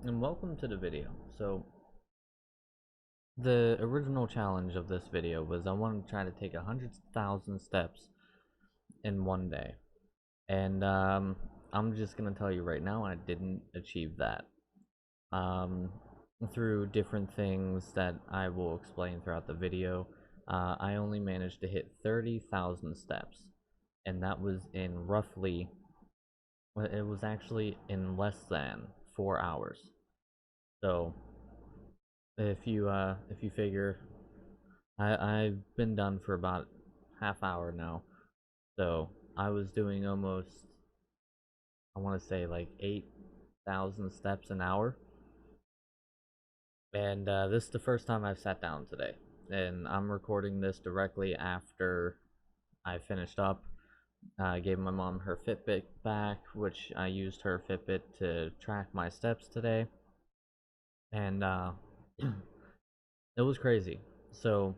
and welcome to the video. So, the original challenge of this video was I wanted to try to take 100,000 steps in one day. And I'm just going to tell you right now, I didn't achieve that. Um, through different things that I will explain throughout the video, I only managed to hit 30,000 steps. And that was in roughly, it was actually in less than 4 hours. So, if you figure I've been done for about half hour now, so I was doing almost, I want to say, like 8,000 steps an hour, and this is the first time I've sat down today, and I'm recording this directly after I finished up. I gave my mom her Fitbit back, which I used her Fitbit to track my steps today, and it was crazy. So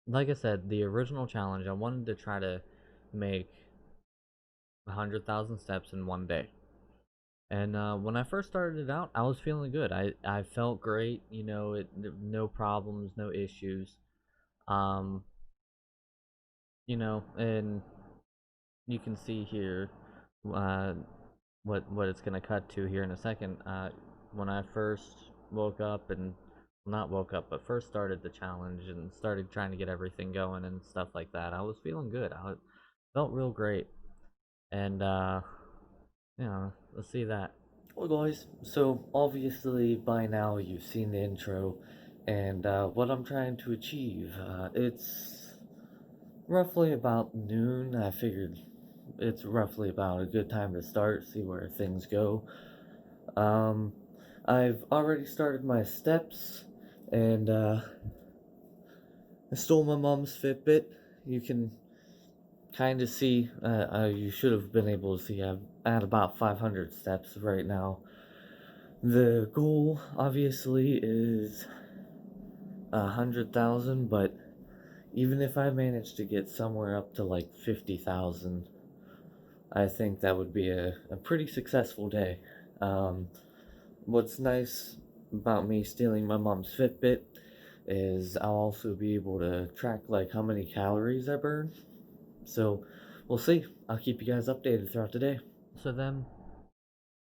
like I said, the original challenge, I wanted to try to make 100,000 steps in one day. And when I first started it out, I was feeling good. I felt great, no problems, no issues. Um, and you can see here uh, what it's gonna cut to here in a second. When I first woke up and not woke up, but first started the challenge and started trying to get everything going and stuff like that, I was feeling good. I felt real great, and let's see that. Well, guys, so obviously by now you've seen the intro, and what I'm trying to achieve. It's roughly about noon. I figured it's roughly about a good time to start, see where things go. Um, I've already started my steps, and I stole my mom's Fitbit. You can kind of see, you should have been able to see, I'm at about 500 steps right now. The goal, obviously, is 100,000, but even if I manage to get somewhere up to like 50,000, I think that would be a pretty successful day. Um, what's nice about me stealing my mom's Fitbit is I'll also be able to track like how many calories I burn. So we'll see. I'll keep you guys updated throughout the day. So then,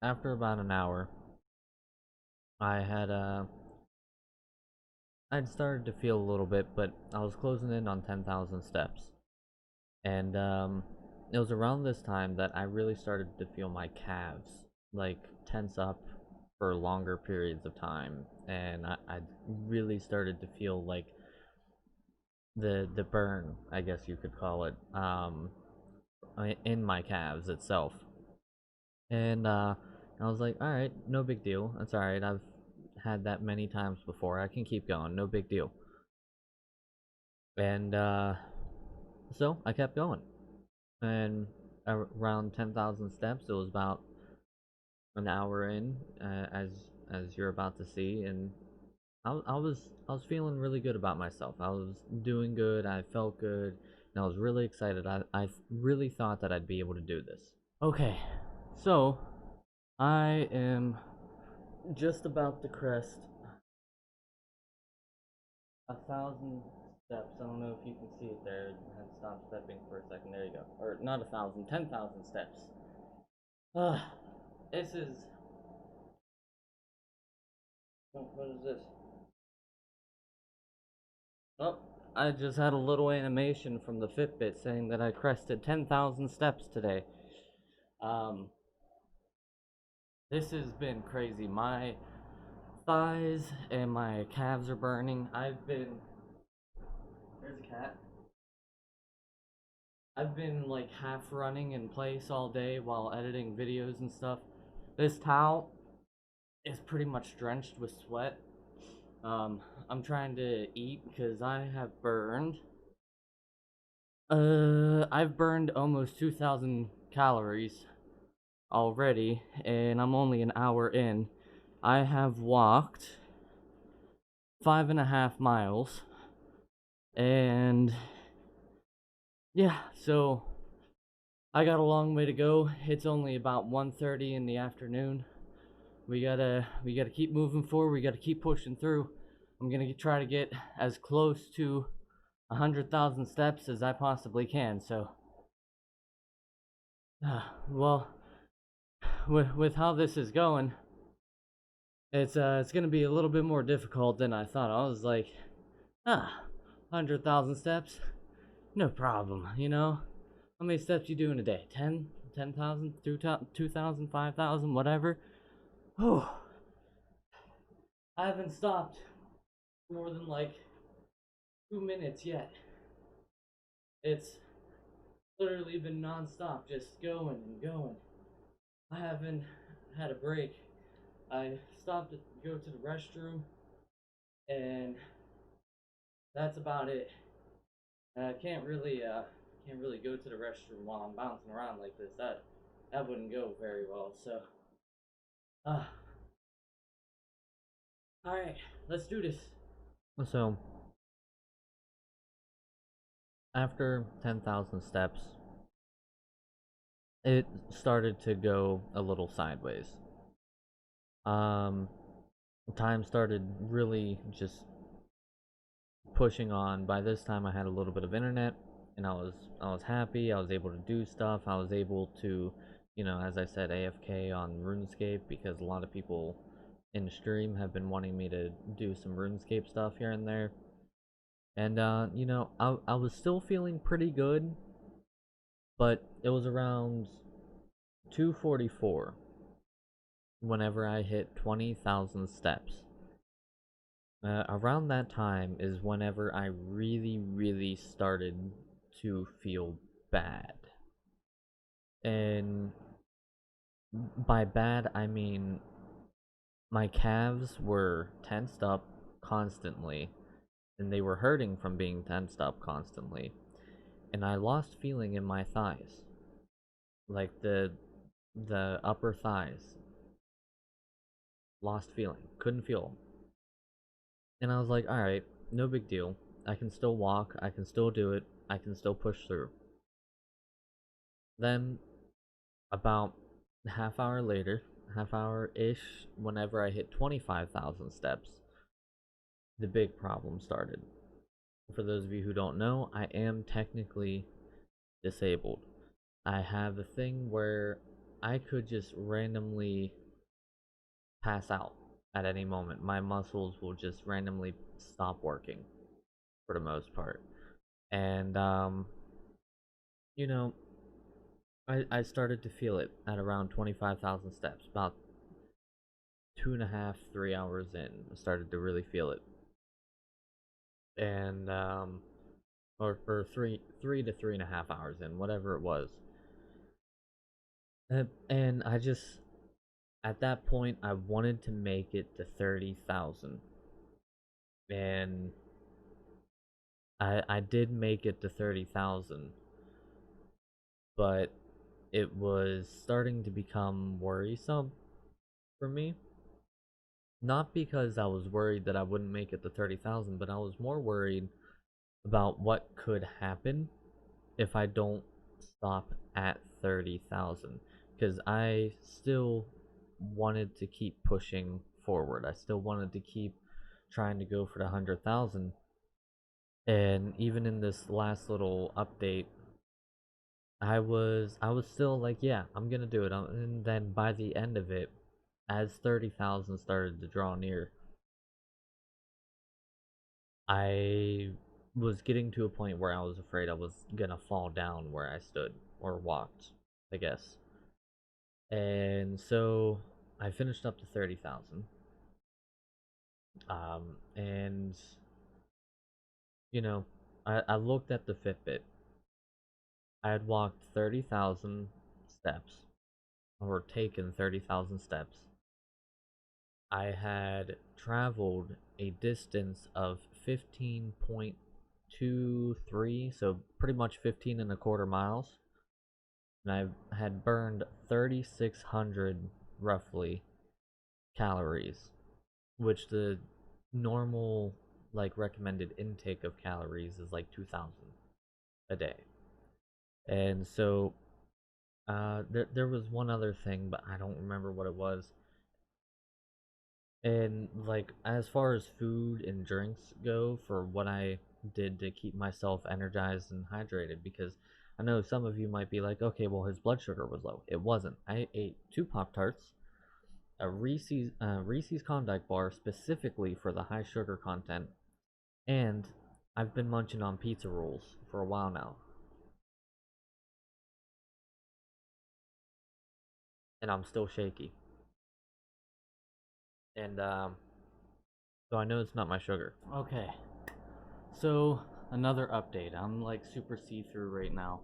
after about an hour, I had I'd started to feel a little bit, but I was closing in on 10,000 steps. And it was around this time that I really started to feel my calves like tense up for longer periods of time, and I really started to feel like the burn, I guess you could call it, in my calves itself. And I was like, all right, no big deal. That's all right. I've had that many times before. I can keep going. No big deal. And so I kept going. And around 10,000 steps, it was about an hour in, as you're about to see, and I was feeling really good about myself. I was doing good. I felt good, and I was really excited. I really thought that I'd be able to do this. Okay, so I am just about to crest 1,000 steps. I don't know if you can see it there. I had to stop stepping for a second. There you go. Or not 1,000, 10,000 steps. Ah, this is. What is this? Oh, I just had a little animation from the Fitbit saying that I crested 10,000 steps today. Um, this has been crazy. My thighs and my calves are burning. There's a cat. I've been like half running in place all day while editing videos and stuff. This towel is pretty much drenched with sweat. I'm trying to eat because I've burned almost 2,000 calories already, and I'm only an hour in. I have walked 5.5 miles, and yeah, so I got a long way to go. It's only about 1:30 in the afternoon. we gotta keep moving forward. We gotta keep pushing through. I'm gonna try to get as close to 100,000 steps as I possibly can. So, well, with how this is going, it's gonna be a little bit more difficult than I thought. I was like, 100,000 steps, no problem. How many steps you do in a day? 10, 10,000, 2,000, 5,000, whatever. Oh, I haven't stopped more than like 2 minutes yet. It's literally been nonstop, just going and going. I haven't had a break. I stopped to go to the restroom, and that's about it. I can't really go to the restroom while I'm bouncing around like this. That wouldn't go very well. So, uh, all right, let's do this. So, after 10,000 steps, it started to go a little sideways. Um, Time started really just pushing on. By this time, I had a little bit of internet, and I was happy. I was able to do stuff. I was able to, as I said, AFK on RuneScape because a lot of people in stream have been wanting me to do some RuneScape stuff here and there. And I was still feeling pretty good, but it was around 2:44 whenever I hit 20,000 steps. Around that time is whenever I really, really started to feel bad. And by bad, I mean my calves were tensed up constantly, and they were hurting from being tensed up constantly. And I lost feeling in my thighs, like the upper thighs. Lost feeling, couldn't feel them. And I was like, all right, no big deal. I can still walk. I can still do it. I can still push through. Then, about a half hour later, half hour ish, whenever I hit 25,000 steps, the big problem started. For those of you who don't know, I am technically disabled. I have a thing where I could just randomly pass out at any moment. My muscles will just randomly stop working for the most part. And, you know, I started to feel it at around 25,000 steps, about 2.5, 3 hours in. I started to really feel it. And, or three to 3.5 hours in, whatever it was. And I just, at that point, I wanted to make it to 30,000. And I did make it to 30,000, but it was starting to become worrisome for me. Not because I was worried that I wouldn't make it to 30,000, but I was more worried about what could happen if I don't stop at 30,000. Because I still wanted to keep pushing forward. I still wanted to keep trying to go for the 100,000. And even in this last little update, I was still like, yeah, I'm gonna do it. And then by the end of it, as 30,000 started to draw near, I was getting to a point where I was afraid I was gonna fall down where I stood or walked, I guess. And so I finished up to 30,000. And I looked at the Fitbit. I had walked 30,000 steps, or taken 30,000 steps. I had traveled a distance of 15.23, so pretty much 15 and a quarter miles. And I had burned 3,600 roughly calories, which the normal recommended intake of calories is like 2,000 a day. And so there was one other thing, but I don't remember what it was. And like as far as food and drinks go, for what I did to keep myself energized and hydrated, because I know some of you might be like, okay, well his blood sugar was low. It wasn't. I ate 2 Pop-Tarts, a Reese's Klondike bar specifically for the high sugar content, and I've been munching on pizza rolls for a while now, and I'm still shaky. And so I know it's not my sugar. Okay, so another update. I'm like super see-through right now,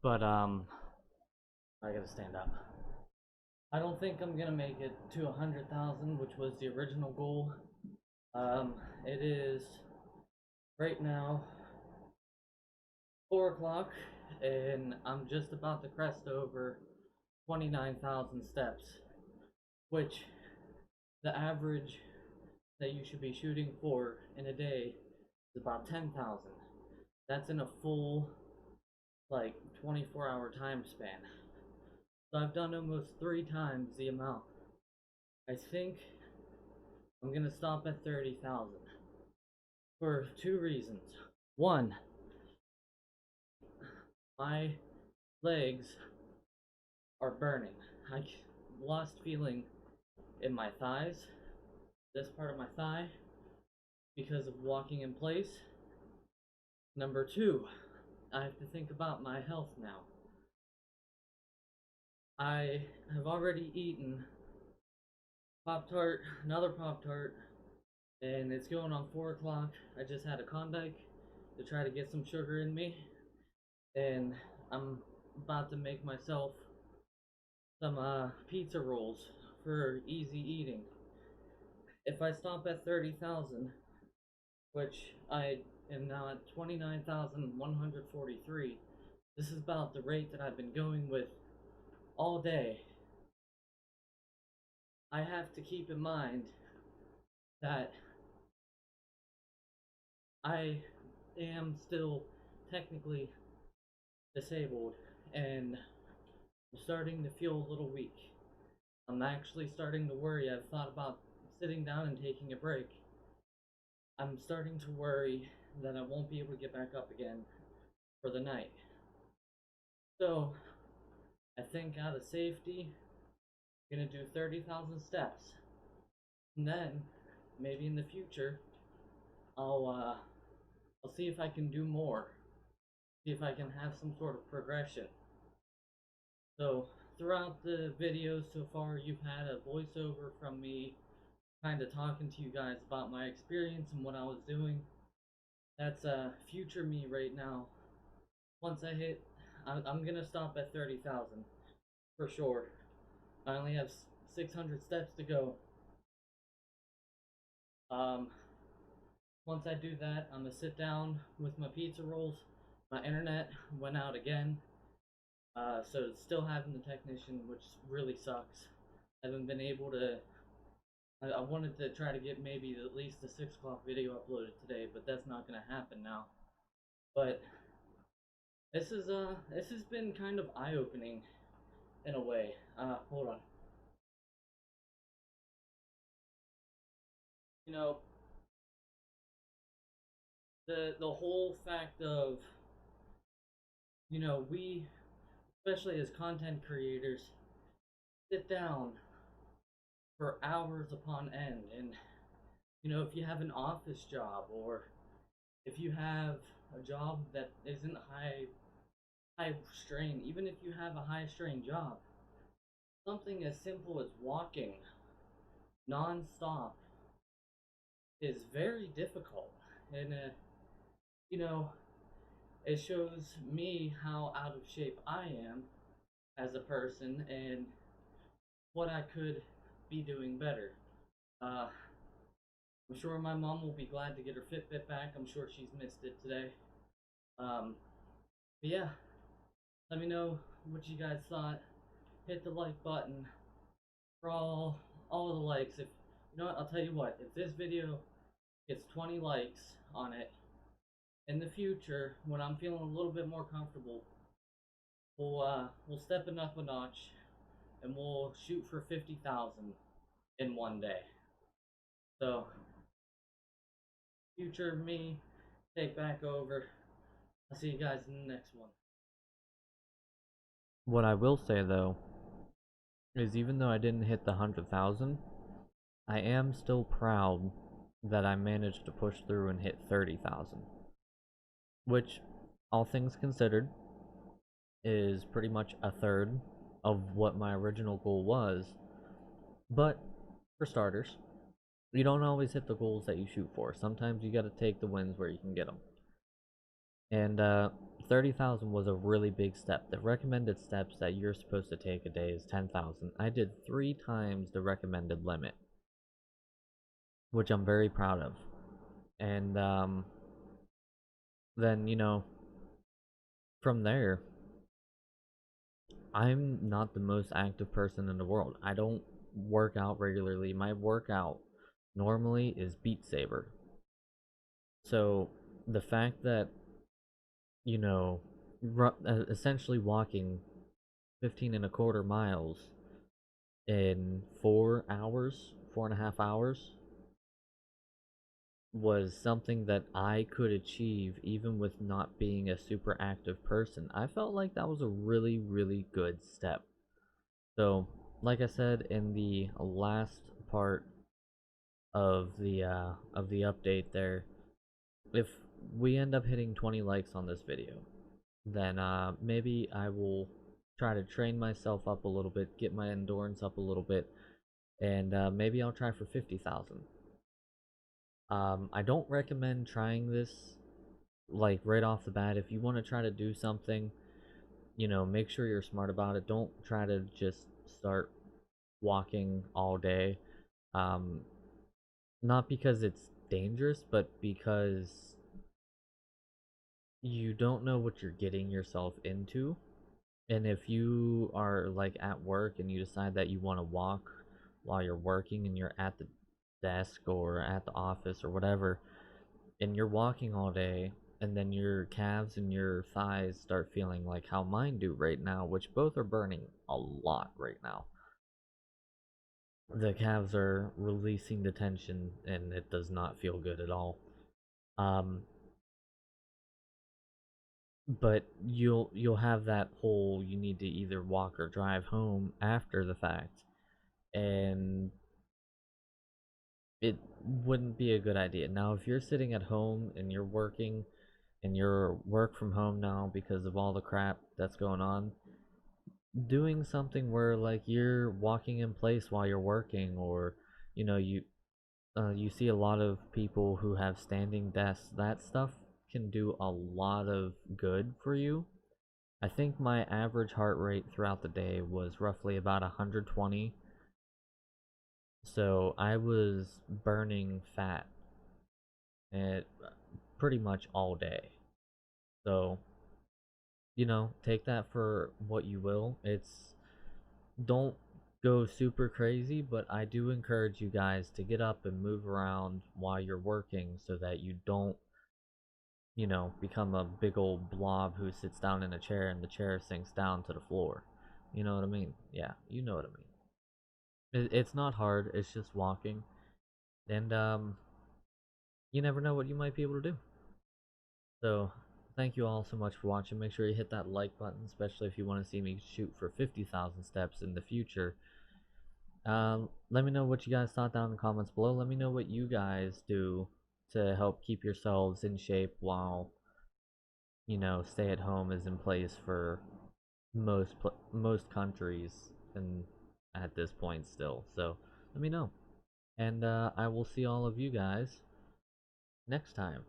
but I gotta stand up. I don't think I'm gonna make it to 100,000, which was the original goal. It is right now 4 o'clock, and I'm just about to crest over 29,000 steps, which the average that you should be shooting for in a day is about 10,000. That's in a full, like, 24-hour time span. So I've done almost 3 times the amount. I think I'm gonna stop at 30,000 for 2 reasons. One, my legs are burning. I lost feeling in my thighs, this part of my thigh, because of walking in place. Number two, I have to think about my health now. I have already eaten Pop Tart, another Pop Tart, and it's going on 4 o'clock. I just had a Klondike to try to get some sugar in me, and I'm about to make myself some pizza rolls for easy eating. If I stop at 30,000, which I am now at 29,143, this is about the rate that I've been going with all day. I have to keep in mind that I am still technically disabled, and I'm starting to feel a little weak. I'm actually starting to worry. I've thought about sitting down and taking a break. I'm starting to worry that I won't be able to get back up again for the night. So, I think out of safety, I'm gonna do 30,000 steps. And then, maybe in the future, I'll see if I can do more. See if I can have some sort of progression. So, throughout the videos so far, you've had a voiceover from me kind of talking to you guys about my experience and what I was doing. That's future me right now. Once I hit, I'm gonna stop at 30,000 for sure. I only have 600 steps to go. Um, Once I do that, I'm gonna sit down with my pizza rolls. My internet went out again, so it's still having the technician, which really sucks. I haven't been able to. I wanted to try to get maybe at least the 6 o'clock video uploaded today, but that's not gonna happen now. But this has been kind of eye opening in a way. Hold on. You know, the whole fact of, we, especially as content creators, sit down for hours upon end, and if you have an office job, or if you have a job that isn't high strain, even if you have a high strain job, something as simple as walking non-stop is very difficult. And you know it shows me how out of shape I am as a person, and what I could be doing better. uh, I'm sure my mom will be glad to get her Fitbit back. I'm sure she's missed it today. But yeah, let me know what you guys thought. Hit the like button for all of the likes. If you know what, I'll tell you what. If this video gets 20 likes on it, in the future, when I'm feeling a little bit more comfortable, we'll step it up a notch, and we'll shoot for 50,000 in one day. So, future me, take back over. I'll see you guys in the next one. What I will say though is even though I didn't hit the 100,000, I am still proud that I managed to push through and hit 30,000, which, all things considered, is pretty much a third of what my original goal was. But for starters, you don't always hit the goals that you shoot for. Sometimes you got to take the wins where you can get them. And 30,000 was a really big step. The recommended steps that you're supposed to take a day is 10,000. I did 3 times the recommended limit, which I'm very proud of. And then, from there, I'm not the most active person in the world. I don't work out regularly. My workout normally is Beat Saber. So the fact that, you know, essentially walking 15 and a quarter miles in 4 hours, 4.5 hours, was something that I could achieve even with not being a super active person. I felt like that was a really, really good step. So, like I said in the last part of the update there, if we end up hitting 20 likes on this video, then maybe I will try to train myself up a little bit, get my endurance up a little bit, and maybe I'll try for 50,000. I don't recommend trying this like right off the bat. If you want to try to do something, make sure you're smart about it. Don't try to just start walking all day. Um, Not because it's dangerous, but because you don't know what you're getting yourself into. And if you are like at work and you decide that you want to walk while you're working and you're at the desk or at the office or whatever, and you're walking all day, and then your calves and your thighs start feeling like how mine do right now, which both are burning a lot right now. The calves are releasing the tension and it does not feel good at all. Um, but you'll have that whole you need to either walk or drive home after the fact, and it wouldn't be a good idea. Now, if you're sitting at home and you're working and you're work from home now because of all the crap that's going on, doing something where like you're walking in place while you're working, or you see a lot of people who have standing desks. That stuff can do a lot of good for you. I think my average heart rate throughout the day was roughly about 120. So I was burning fat and pretty much all day. So, take that for what you will. Don't go super crazy, but I do encourage you guys to get up and move around while you're working so that you don't, become a big old blob who sits down in a chair and the chair sinks down to the floor. You know what I mean? Yeah, you know what I mean. It's not hard, it's just walking. And, you never know what you might be able to do. So, thank you all so much for watching. Make sure you hit that like button, especially if you want to see me shoot for 50,000 steps in the future. Let me know what you guys thought down in the comments below. Let me know what you guys do to help keep yourselves in shape while, stay at home is in place for most countries and at this point still. So, let me know. And I will see all of you guys next time.